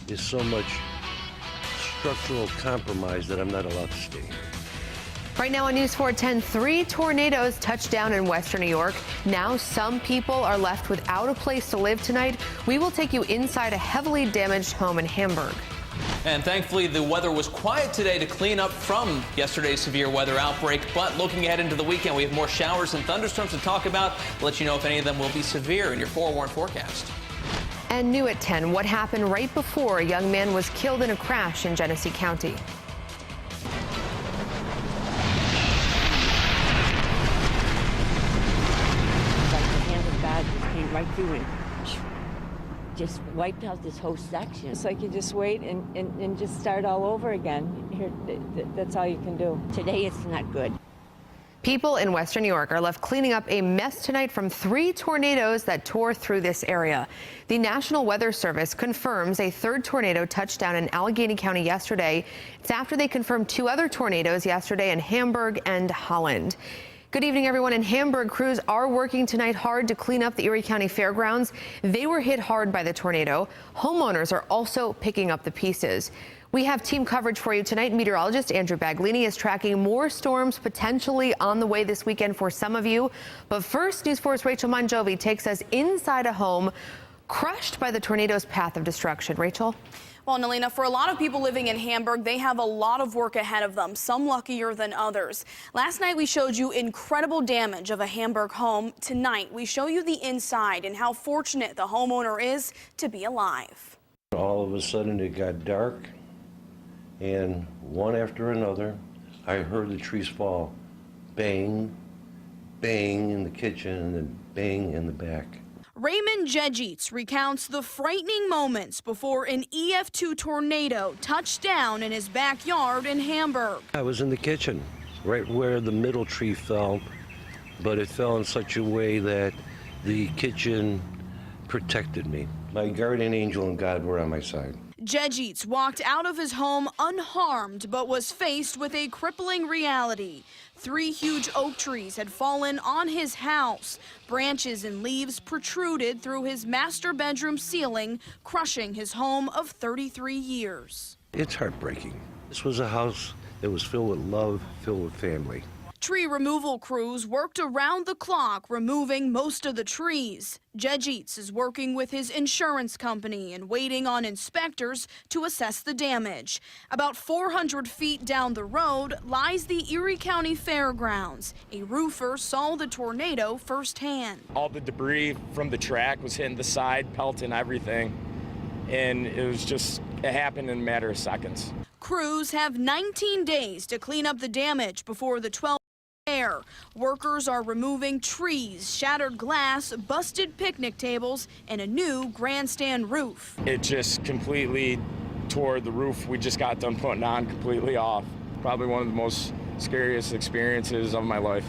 is so much structural compromise that I'm not allowed to stay here. Right now on News 410, 3 tornadoes touched down in western New York. Now some people are left without a place to live tonight. We will take you inside a heavily damaged home in Hamburg. And thankfully, the weather was quiet today to clean up from yesterday's severe weather outbreak. But looking ahead into the weekend, we have more showers and thunderstorms to talk about. We'll let you know if any of them will be severe in your forewarned forecast. And new at 10, what happened right before a young man was killed in a crash in Genesee County. Right through and just wiped out this whole section. It's like you just wait and just start all over again. Here, that's all you can do. Today it's not good. People in western New York are left cleaning up a mess tonight from 3 tornadoes that tore through this area. The National Weather Service confirms a 3rd tornado touched down in Allegheny County yesterday. It's after they confirmed 2 other tornadoes yesterday in Hamburg and Holland. Good evening, everyone. In Hamburg, crews are working tonight hard to clean up the Erie County Fairgrounds. They were hit hard by the tornado. Homeowners are also picking up the pieces. We have team coverage for you tonight. Meteorologist Andrew Baglini is tracking more storms potentially on the way this weekend for some of you. But first, News 4's Rachel Monjovi takes us inside a home crushed by the tornado's path of destruction. Rachel? Well, Nalina, for a lot of people living in Hamburg, they have a lot of work ahead of them, some luckier than others. Last night, we showed you incredible damage of a Hamburg home. Tonight, we show you the inside and how fortunate the homeowner is to be alive. All of a sudden, it got dark, and one after another, I heard the trees fall. Bang, bang in the kitchen, and then bang in the back. Raymond Jejits recounts the frightening moments before an EF2 tornado touched down in his backyard in Hamburg. I was in the kitchen, right where the middle tree fell, but it fell in such a way that the kitchen protected me. My guardian angel and God were on my side. Jejits walked out of his home unharmed, but was faced with a crippling reality. 3 huge oak trees had fallen on his house. Branches and leaves protruded through his master bedroom ceiling, crushing his home of 33 years. It's heartbreaking. This was a house that was filled with love, filled with family. Tree removal crews worked around the clock, removing most of the trees. Jejits is working with his insurance company and waiting on inspectors to assess the damage. About 400 feet down the road lies the Erie County Fairgrounds. A roofer saw the tornado firsthand. All the debris from the track was hitting the side, pelting everything, and it happened in a matter of seconds. Crews have 19 days to clean up the damage before the 12th. Workers are removing trees, shattered glass, busted picnic tables, and a new grandstand roof. It just completely tore the roof we just got done putting on completely off. Probably one of the most scariest experiences of my life.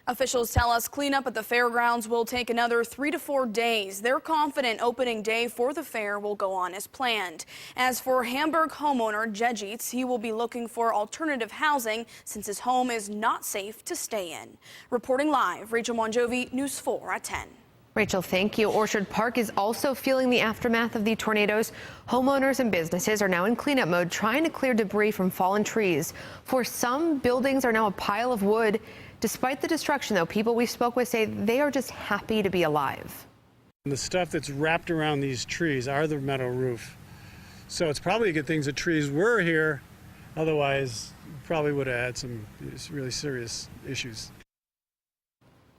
Officials tell us cleanup at the fairgrounds will take another 3 to 4 days. They're confident opening day for the fair will go on as planned. As for Hamburg homeowner Jejits, he will be looking for alternative housing since his home is not safe to stay in. Reporting live, Rachel Monjovi, News 4 at 10. Rachel, thank you. Orchard Park is also feeling the aftermath of the tornadoes. Homeowners and businesses are now in cleanup mode, trying to clear debris from fallen trees. For some, buildings are now a pile of wood. Despite the destruction, though, people we spoke with say they are just happy to be alive. The stuff that's wrapped around these trees are the metal roof. So it's probably a good thing the trees were here. Otherwise, probably would have had some really serious issues.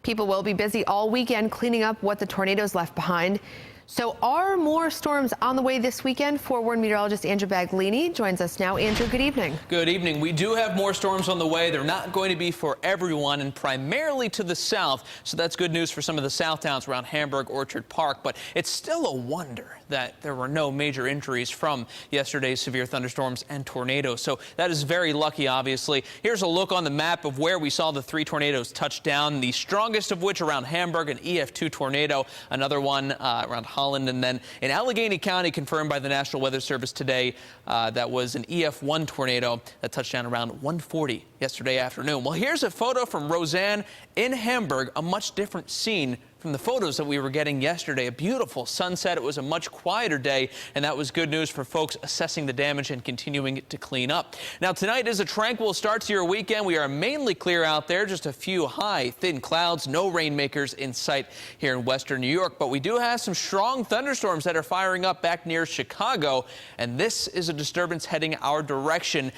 People will be busy all weekend cleaning up what the tornadoes left behind. So are more storms on the way this weekend? Forewarned meteorologist Andrew Baglini joins us now. Andrew, good evening. Good evening. We do have more storms on the way. They're not going to be for everyone and primarily to the south. So that's good news for some of the south towns around Hamburg, Orchard Park. But it's still a wonder that there were no major injuries from yesterday's severe thunderstorms and tornadoes. So that is very lucky, obviously. Here's a look on the map of where we saw the 3 tornadoes touch down, the strongest of which around Hamburg, an EF2 tornado, another one around Holland, and then in Allegheny County, confirmed by the National Weather Service today, that was an EF1 tornado that touched down around 1:40 yesterday afternoon. Well, here's a photo from Roseanne in Hamburg, a much different scene from the photos that we were getting yesterday. A beautiful sunset. It was a much quieter day, and that was good news for folks assessing the damage and continuing to clean up. Now, tonight is a tranquil start to your weekend. We are mainly clear out there, just a few high, thin clouds, no rainmakers in sight here in western New York. But we do have some strong thunderstorms that are firing up back near Chicago, and this is a disturbance heading our direction.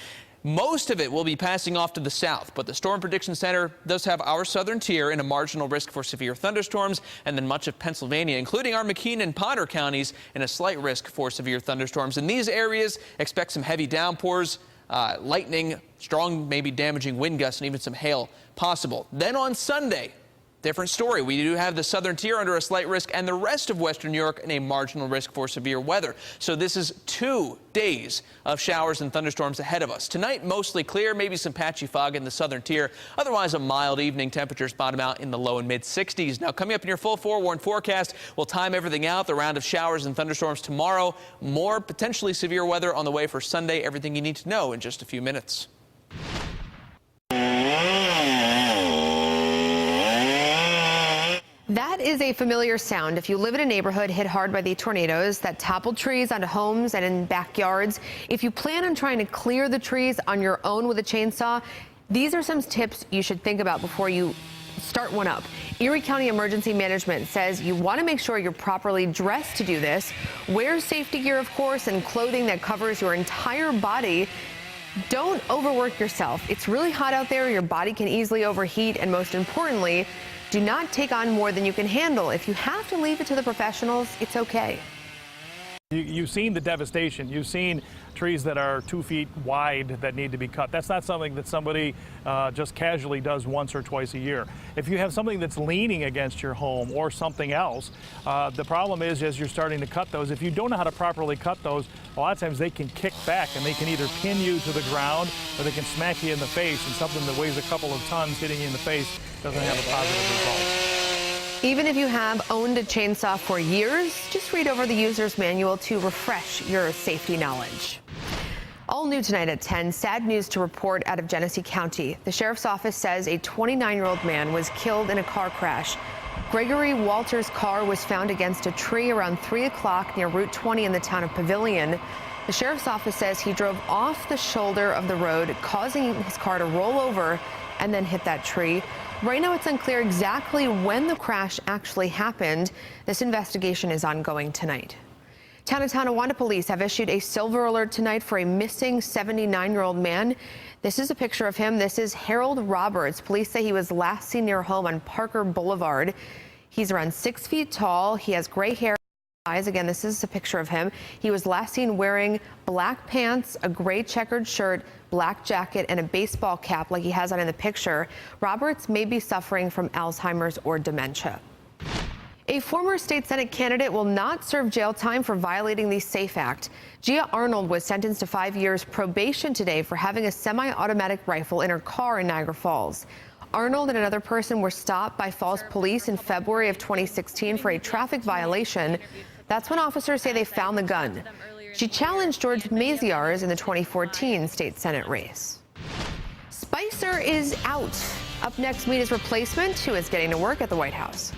Most of it will be passing off to the south, but the Storm Prediction Center does have our southern tier in a marginal risk for severe thunderstorms, and then much of Pennsylvania, including our McKean and Potter counties, in a slight risk for severe thunderstorms. In these areas, expect some heavy downpours, lightning, strong, maybe damaging wind gusts, and even some hail possible. Then on Sunday, different story. We do have the southern tier under a slight risk and the rest of western New York in a marginal risk for severe weather. So this is 2 days of showers and thunderstorms ahead of us. Tonight, mostly clear, maybe some patchy fog in the southern tier. Otherwise, a mild evening. Temperatures bottom out in the low and mid 60s. Now, coming up in your full forewarned forecast, we'll time everything out. The round of showers and thunderstorms tomorrow. More potentially severe weather on the way for Sunday. Everything you need to know in just a few minutes. That is a familiar sound if you live in a neighborhood hit hard by the tornadoes that toppled trees onto homes and in backyards. If you plan on trying to clear the trees on your own with a chainsaw, these are some tips you should think about before you start one up. Erie County Emergency Management says you want to make sure you're properly dressed to do this. Wear safety gear, of course, and clothing that covers your entire body. Don't overwork yourself. It's really hot out there. Your body can easily overheat. And most importantly, do not take on more than you can handle. If you have to leave it to the professionals, it's okay. You've seen the devastation. You've seen trees that are 2 feet wide that need to be cut. That's not something that somebody just casually does once or twice a year. If you have something that's leaning against your home or something else, the problem is as you're starting to cut those, if you don't know how to properly cut those, a lot of times they can kick back and they can either pin you to the ground or they can smack you in the face, and something that weighs a couple of tons hitting you in the face doesn't have a positive result. Even if you have owned a chainsaw for years, just read over the user's manual to refresh your safety knowledge. All new tonight at 10, sad news to report out of Genesee County. The sheriff's office says a 29-year-old man was killed in a car crash. Gregory Walters' car was found against a tree around 3 o'clock near Route 20 in the town of Pavilion. The sheriff's office says he drove off the shoulder of the road, causing his car to roll over and then hit that tree. Right now, it's unclear exactly when the crash actually happened. This investigation is ongoing tonight. Town of Tonawanda police have issued a silver alert tonight for a missing 79-year-old man. This is a picture of him. This is Harold Roberts. Police say he was last seen near home on Parker Boulevard. He's around 6 feet tall. He has gray hair. Eyes. Again, this is a picture of him. He was last seen wearing black pants, a gray checkered shirt, black jacket, and a baseball cap like he has on in the picture. Roberts may be suffering from Alzheimer's or dementia. A former state Senate candidate will not serve jail time for violating the SAFE Act. Gia Arnold was sentenced to 5 years probation today for having a semi-automatic rifle in her car in Niagara Falls. Arnold and another person were stopped by Falls police in February of 2016 for a traffic violation. That's when officers say they found the gun. She challenged George Maziarz in the 2014 state Senate race. Spicer is out. Up next, meet his replacement, who is getting to work at the White House.